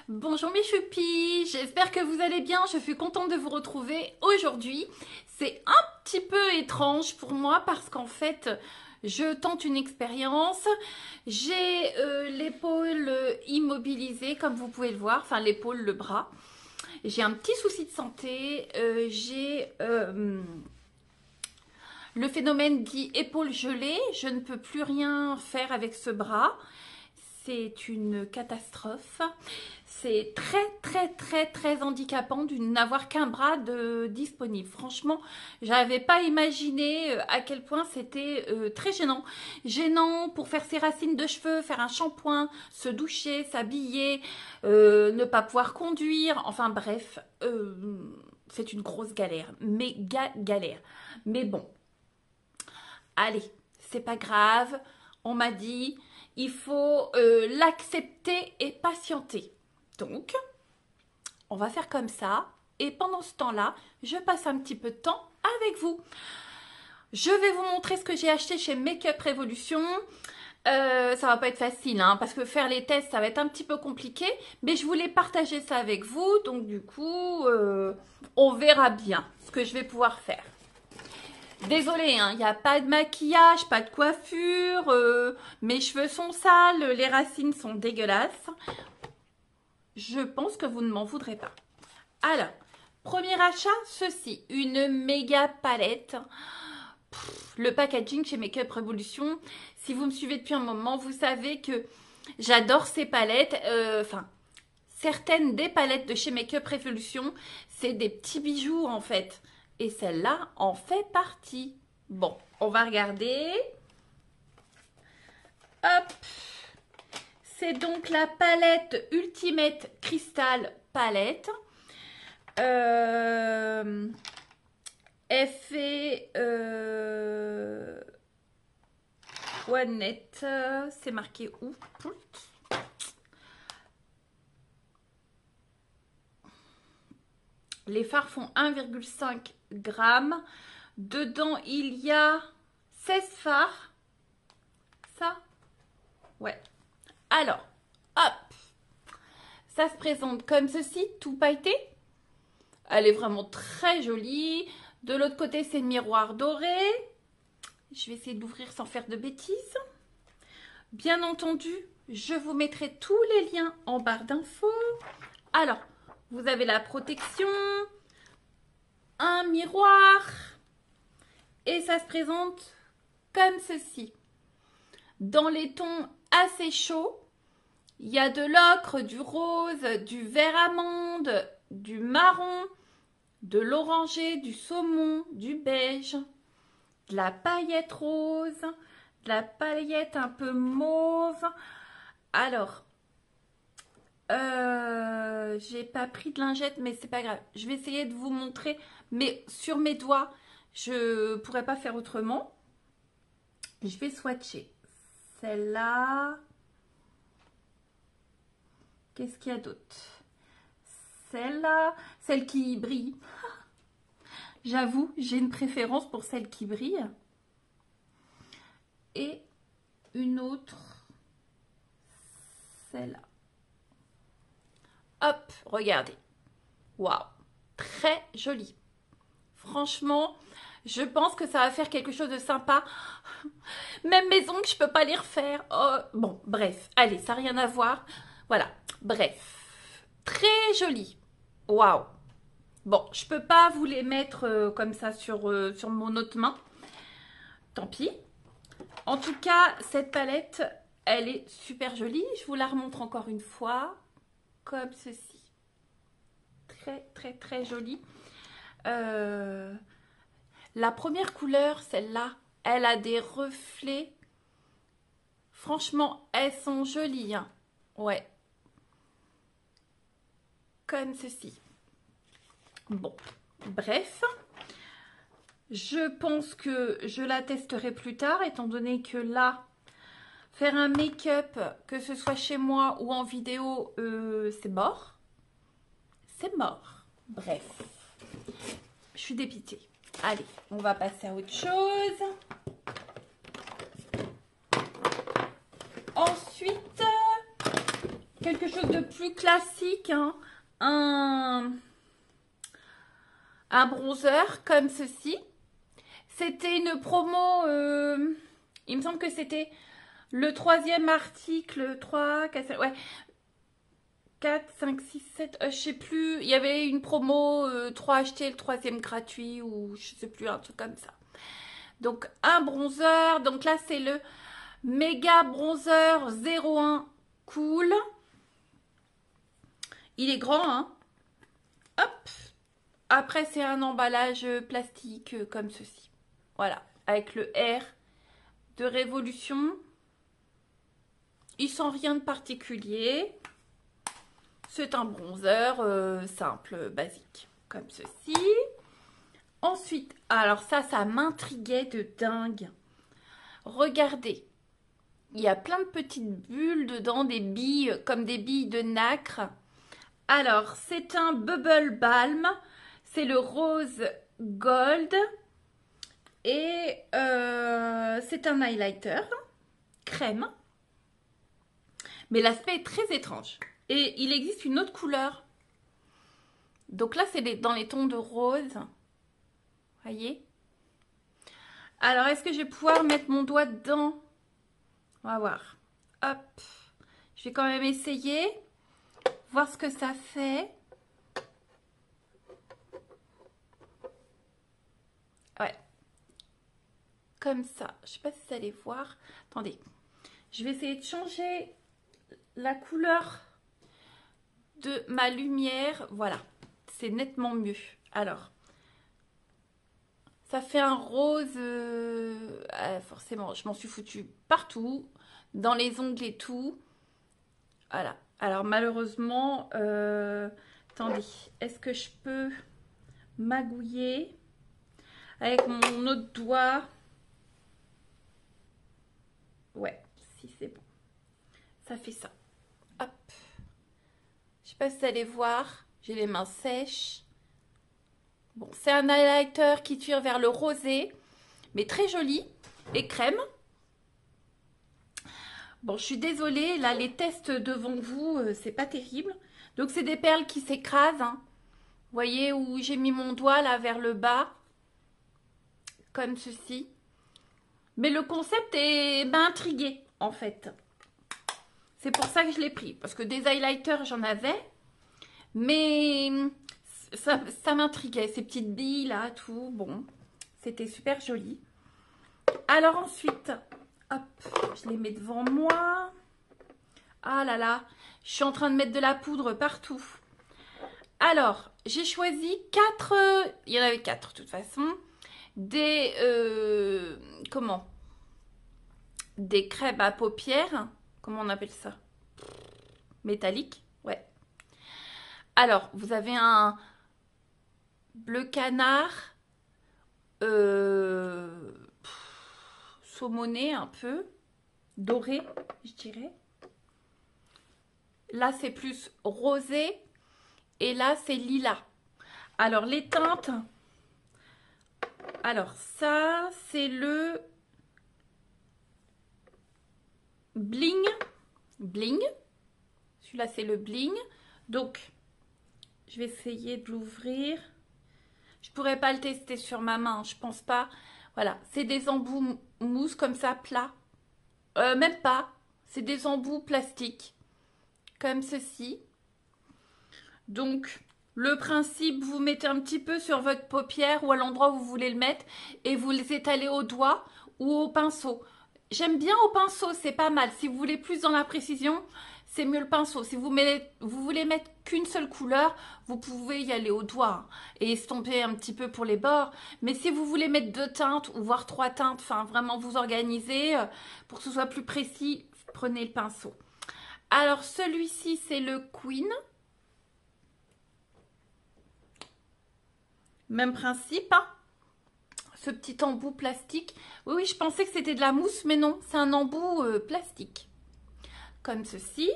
Bonjour mes choupis, j'espère que vous allez bien, je suis contente de vous retrouver aujourd'hui. C'est un petit peu étrange pour moi parce qu'en fait, je tente une expérience. J'ai l'épaule immobilisée comme vous pouvez le voir, enfin l'épaule, le bras. J'ai un petit souci de santé, j'ai le phénomène dit épaule gelée, je ne peux plus rien faire avec ce bras. C'est une catastrophe. C'est très handicapant de n'avoir qu'un bras disponible. Franchement, j'avais pas imaginé à quel point c'était très gênant. Gênant pour faire ses racines de cheveux, faire un shampoing, se doucher, s'habiller, ne pas pouvoir conduire. Enfin bref, c'est une grosse galère. Méga galère. Mais bon, allez, c'est pas grave. On m'a dit, il faut l'accepter et patienter. Donc, on va faire comme ça. Et pendant ce temps-là, je passe un petit peu de temps avec vous. Je vais vous montrer ce que j'ai acheté chez Make-up Revolution. Ça va pas être facile, hein, parce que faire les tests, ça va être un petit peu compliqué. Mais je voulais partager ça avec vous. Donc, du coup, on verra bien ce que je vais pouvoir faire. Désolée, hein, il n'y a pas de maquillage, pas de coiffure, mes cheveux sont sales, les racines sont dégueulasses. Je pense que vous ne m'en voudrez pas. Alors, premier achat, ceci, une méga palette. Le packaging chez Make-up Revolution, si vous me suivez depuis un moment, vous savez que j'adore ces palettes. Enfin, certaines des palettes de chez Make-up Revolution, c'est des petits bijoux en fait. Et celle-là en fait partie. Bon, on va regarder. Hop. C'est donc la palette Ultimate Crystal Palette. Elle fait One Net. C'est marqué où? Les fards font 1,5 g. Dedans, il y a 16 fards. Ça? Ouais. Alors, hop. Ça se présente comme ceci, tout pailleté. Elle est vraiment très jolie. De l'autre côté, c'est le miroir doré. Je vais essayer de l'ouvrir sans faire de bêtises. Bien entendu, je vous mettrai tous les liens en barre d'infos. Alors, vous avez la protection, un miroir et ça se présente comme ceci. Dans les tons assez chauds, il y a de l'ocre, du rose, du vert amande, du marron, de l'orangé, du saumon, du beige, de la paillette rose, de la paillette un peu mauve. Alors, j'ai pas pris de lingette, mais c'est pas grave. Je vais essayer de vous montrer, mais sur mes doigts, je pourrais pas faire autrement. Je vais swatcher. Celle-là. Qu'est-ce qu'il y a d'autre? Celle-là, celle qui brille. J'avoue, j'ai une préférence pour celle qui brille. Et une autre, celle-là. Hop, regardez. Waouh, très jolie. Franchement, je pense que ça va faire quelque chose de sympa. Même mes ongles, je peux pas les refaire. Oh, bon, bref. Allez, ça n'a rien à voir. Voilà, bref. Très jolie. Waouh. Bon, je peux pas vous les mettre comme ça sur mon autre main. Tant pis. En tout cas, cette palette, elle est super jolie. Je vous la remontre encore une fois. Comme ceci. Très jolie. La première couleur, celle-là, elle a des reflets. Franchement, elles sont jolies. Hein. Ouais. Comme ceci. Bon, bref. Je pense que je la testerai plus tard, étant donné que là, faire un make-up, que ce soit chez moi ou en vidéo, c'est mort. C'est mort. Bref. Je suis dépitée. Allez, on va passer à autre chose. Ensuite, quelque chose de plus classique, hein. Un bronzer comme ceci. C'était une promo, il me semble que c'était le troisième article, 3, 4, 5, ouais, 4, 5, 6, 7, je sais plus. Il y avait une promo, 3 achetés, le troisième gratuit, ou je sais plus, un truc comme ça. Donc, un bronzer. Donc là, c'est le Méga Bronzer 01 Cool. Il est grand, hein. Hop. Après, c'est un emballage plastique comme ceci. Voilà, avec le R de Révolution. Il sent rien de particulier. C'est un bronzer simple, basique, comme ceci. Ensuite, alors ça m'intriguait de dingue. Regardez, il y a plein de petites bulles dedans, des billes, comme des billes de nacre. Alors, c'est un Bubble Balm. C'est le rose gold. Et c'est un highlighter crème. Mais l'aspect est très étrange. Et il existe une autre couleur. Donc là, c'est dans les tons de rose. Voyez? Alors, est-ce que je vais pouvoir mettre mon doigt dedans? On va voir. Hop. Je vais quand même essayer. Voir ce que ça fait. Ouais. Comme ça. Je ne sais pas si vous allez voir. Attendez. Je vais essayer de changer la couleur de ma lumière. Voilà. C'est nettement mieux. Alors. Ça fait un rose. Forcément, je m'en suis foutue partout. Dans les ongles et tout. Voilà. Alors malheureusement. Attendez. Est-ce que je peux magouiller avec mon autre doigt? Ouais, si c'est bon. Ça fait ça. Hop. Je sais pas si vous allez voir. J'ai les mains sèches. Bon, c'est un highlighter qui tire vers le rosé, mais très joli et crème. Bon, je suis désolée, là, les tests devant vous, c'est pas terrible. Donc, c'est des perles qui s'écrasent. Hein. Vous voyez où j'ai mis mon doigt, là, vers le bas. Comme ceci. Mais le concept m'a intriguée, en fait. C'est pour ça que je l'ai pris. Parce que des highlighters, j'en avais. Mais ça m'intriguait. Ces petites billes, là, tout. Bon, c'était super joli. Alors ensuite, hop, je les mets devant moi. Ah là là, je suis en train de mettre de la poudre partout. Alors, j'ai choisi 4, il y en avait 4 de toute façon, des, comment? Des crèmes à paupières, comment on appelle ça? Métallique, ouais. Alors, vous avez un bleu canard, saumoné un peu, doré, je dirais. Là, c'est plus rosé. Et là, c'est lilas. Alors, les teintes. Alors, ça, c'est le Bling. Bling. Celui-là, c'est le Bling. Donc, je vais essayer de l'ouvrir. Je pourrais pas le tester sur ma main, je pense pas. Voilà, c'est des embouts mousse comme ça, plat. Même pas. C'est des embouts plastiques. Comme ceci. Donc, le principe, vous mettez un petit peu sur votre paupière ou à l'endroit où vous voulez le mettre et vous les étalez au doigt ou au pinceau. J'aime bien au pinceau, c'est pas mal. Si vous voulez plus dans la précision, c'est mieux le pinceau. Si vous voulez mettre qu'une seule couleur, vous pouvez y aller au doigt et estomper un petit peu pour les bords. Mais si vous voulez mettre 2 teintes ou voire 3 teintes, enfin vraiment vous organiser pour que ce soit plus précis, prenez le pinceau. Alors celui-ci, c'est le Queen. Même principe, hein. Ce petit embout plastique. Oui, oui, je pensais que c'était de la mousse, mais non, c'est un embout plastique. Comme ceci.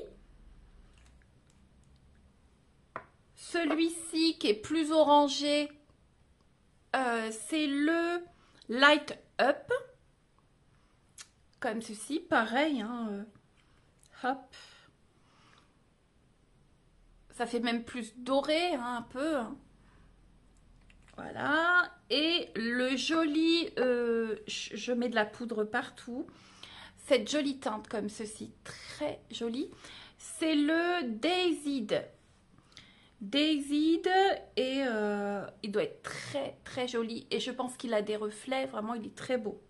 Celui-ci qui est plus orangé, c'est le Light Up. Comme ceci, pareil. Hein, hop. Ça fait même plus doré, hein, un peu. Voilà. Et le joli, je mets de la poudre partout. Cette jolie teinte comme ceci, très jolie. C'est le Daisied. Daisied et il doit être très très joli. Et je pense qu'il a des reflets, vraiment il est très beau.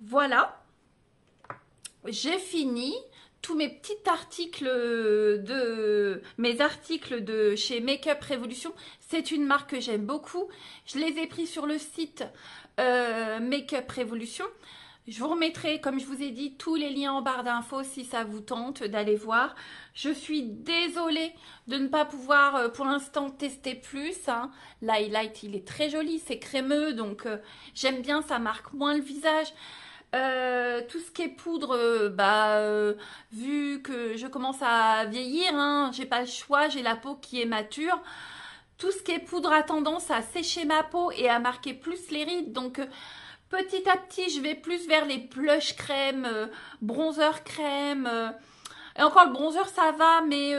Voilà. J'ai fini tous mes petits articles mes articles de chez Make-up Revolution. C'est une marque que j'aime beaucoup. Je les ai pris sur le site Make-up Revolution. Je vous remettrai, comme je vous ai dit, tous les liens en barre d'infos si ça vous tente d'aller voir. Je suis désolée de ne pas pouvoir pour l'instant tester plus. Hein. L'highlight, il est très joli, c'est crémeux, donc j'aime bien, ça marque moins le visage. Tout ce qui est poudre, vu que je commence à vieillir, hein, j'ai pas le choix, j'ai la peau qui est mature. Tout ce qui est poudre a tendance à sécher ma peau et à marquer plus les rides, donc petit à petit, je vais plus vers les blush crème, bronzer crème. Et encore, le bronzer, ça va, mais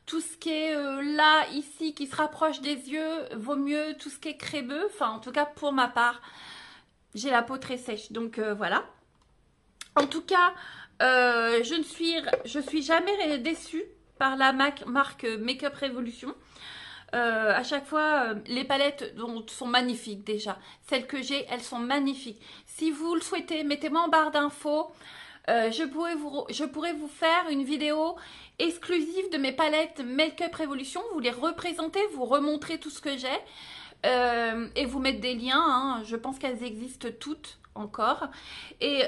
tout ce qui est là, ici, qui se rapproche des yeux, vaut mieux tout ce qui est crémeux. Enfin, en tout cas, pour ma part, j'ai la peau très sèche. Donc, voilà. En tout cas, je suis jamais déçue par la marque Make-up Revolution. À chaque fois, les palettes sont magnifiques déjà. Celles que j'ai, elles sont magnifiques. Si vous le souhaitez, mettez-moi en barre d'infos. Je pourrais vous faire une vidéo exclusive de mes palettes Make-up Revolution. Vous les représentez, vous remontrez tout ce que j'ai et vous mettre des liens. Hein. Je pense qu'elles existent toutes encore. Et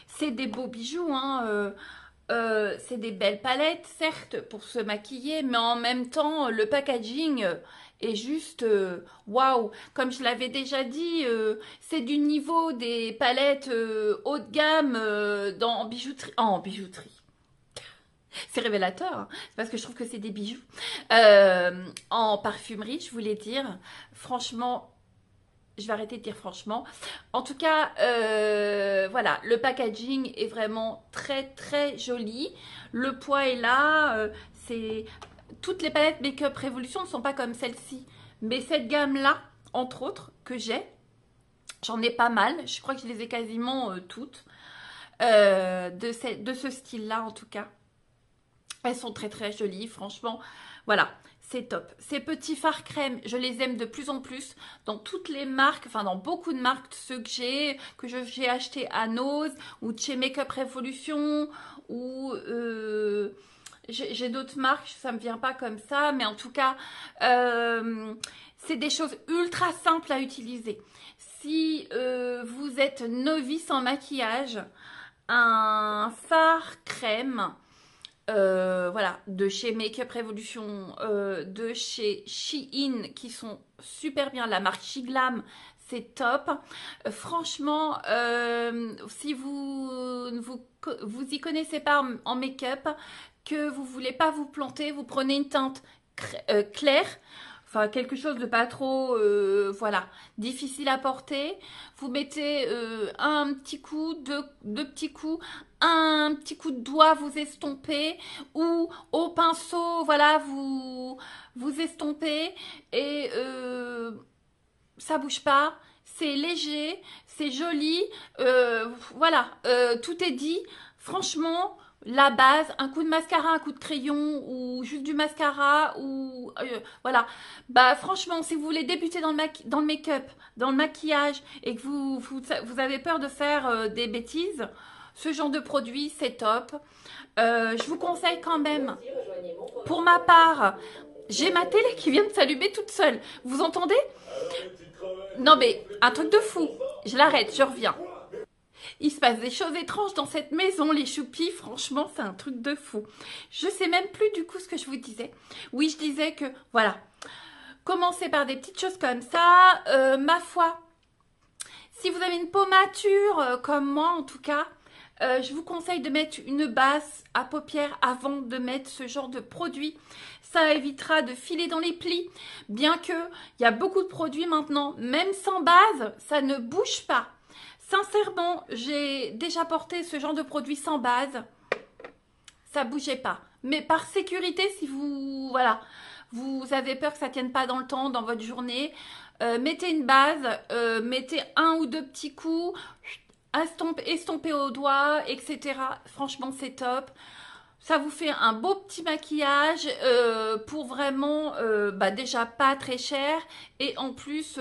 c'est des beaux bijoux. Hein. C'est des belles palettes, certes, pour se maquiller, mais en même temps, le packaging est juste waouh. Comme je l'avais déjà dit, c'est du niveau des palettes haut de gamme en bijouterie. C'est révélateur, hein. C'est parce que je trouve que c'est des bijoux. En parfumerie, je voulais dire, franchement... Je vais arrêter de dire franchement. En tout cas, voilà, le packaging est vraiment très très joli. Le poids est là. Toutes les palettes Make-up Revolution ne sont pas comme celle-ci. Mais cette gamme-là, entre autres, que j'ai, j'en ai pas mal. Je crois que je les ai quasiment toutes. De ce style-là, en tout cas. Elles sont très très jolies, franchement. Voilà. C'est top. Ces petits fards crème, je les aime de plus en plus dans toutes les marques, enfin dans beaucoup de marques, ceux que j'ai acheté à Nose ou de chez Make-up Revolution ou j'ai d'autres marques, ça me vient pas comme ça, mais en tout cas, c'est des choses ultra simples à utiliser. Si vous êtes novice en maquillage, un fard crème... voilà, de chez Make-up Revolution, de chez Shein, qui sont super bien. La marque Shiglam, c'est top. Franchement, si vous y connaissez pas en make-up, que vous voulez pas vous planter, vous prenez une teinte claire. Enfin, quelque chose de pas trop, voilà, difficile à porter. Vous mettez un petit coup, deux petits coups, un petit coup de doigt, vous estompez. Ou au pinceau, voilà, vous estompez. Et ça bouge pas. C'est léger, c'est joli. Voilà, tout est dit. Franchement... La base, un coup de mascara, un coup de crayon ou juste du mascara ou voilà. Bah franchement, si vous voulez débuter dans le make-up, dans le maquillage et que vous avez peur de faire des bêtises, ce genre de produit, c'est top. Je vous conseille quand même, pour ma part, j'ai ma télé qui vient de s'allumer toute seule. Vous entendez? Non mais, un truc de fou. Je l'arrête, je reviens. Il se passe des choses étranges dans cette maison, les choupis, franchement, c'est un truc de fou. Je sais même plus du coup ce que je vous disais. Oui, je disais que, voilà, commencez par des petites choses comme ça. Ma foi, si vous avez une peau mature, comme moi en tout cas, je vous conseille de mettre une base à paupières avant de mettre ce genre de produit. Ça évitera de filer dans les plis, bien que il y a beaucoup de produits maintenant, même sans base, ça ne bouge pas. Sincèrement, j'ai déjà porté ce genre de produit sans base. Ça bougeait pas. Mais par sécurité, si vous, voilà, vous avez peur que ça tienne pas dans le temps, dans votre journée, mettez une base, mettez un ou deux petits coups, estompez au doigt, etc. Franchement, c'est top. Ça vous fait un beau petit maquillage pour vraiment, bah déjà pas très cher. Et en plus,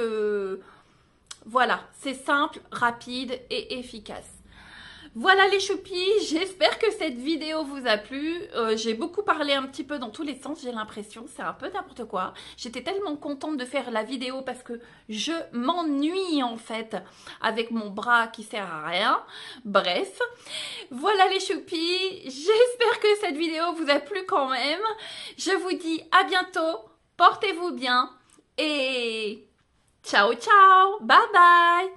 voilà, c'est simple, rapide et efficace. Voilà les choupis, j'espère que cette vidéo vous a plu. J'ai beaucoup parlé un petit peu dans tous les sens, j'ai l'impression, c'est un peu n'importe quoi. J'étais tellement contente de faire la vidéo parce que je m'ennuie en fait avec mon bras qui sert à rien. Bref, voilà les choupis, j'espère que cette vidéo vous a plu quand même. Je vous dis à bientôt, portez-vous bien et ciao ciao, bye bye.